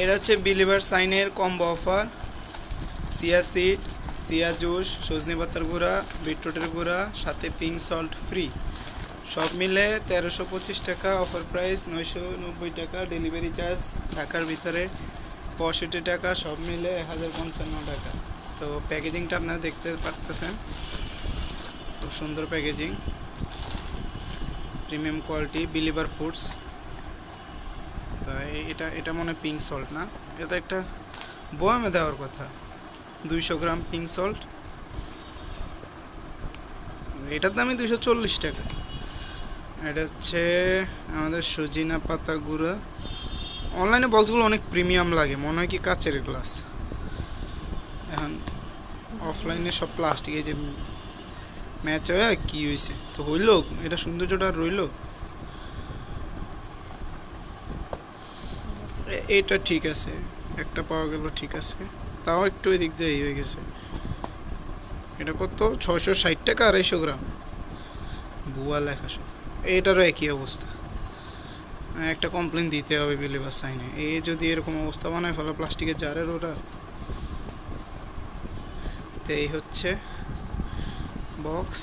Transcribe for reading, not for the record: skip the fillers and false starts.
এর হচ্ছে বিলিভার সাইনের কম্বো অফার। সিয়া সিড, সিয়া জুস, সজনে পাতার গুঁড়া, বিটরুটের গুঁড়া, সাথে পিঙ্ক সল্ট ফ্রি। সব মিলে 1325 টাকা। অফার প্রাইস 990 টাকা। ডেলিভারি চার্জ ঢাকার ভিতরে 65 টাকা। সব মিলে 1055 টাকা। তো প্যাকেজিংটা আপনারা দেখতে পারতেছেন, খুব সুন্দর packaging, premium quality, believer foods. তো এটা মনে হয় পিঙ্ক সল্ট না, এটা একটা বয়ামে দেওয়ার কথা। 200 গ্রাম পিঙ্ক সল্ট, এটার দামই 240 টাকা। এটা হচ্ছে আমাদের সজিনা পাতা গুঁড়া। অনলাইনে বক্সগুলো অনেক প্রিমিয়াম লাগে, মনে হয় কি কাচের গ্লাস। এখন অফলাইনে সব প্লাস্টিক, এই যে ম্যাচ হয়ে কি হয়েছে তো হইল, এটা সৌন্দর্যটা রইল। এটা ঠিক আছে, একটা পাওয়া গেল, ঠিক আছে, তাও একটু এদিক দিয়ে হয়ে গেছে। এটা কত? 660 টাকা 250 গ্রাম। বুয়া লেখা সব। এটারও একই অবস্থা, একটা কমপ্লেন দিতে হবে বিলিভার সাইনে। যদি এরকম অবস্থা বানায় ফেলা প্লাস্টিকের জারের ওরা। তো এই হচ্ছে বক্স।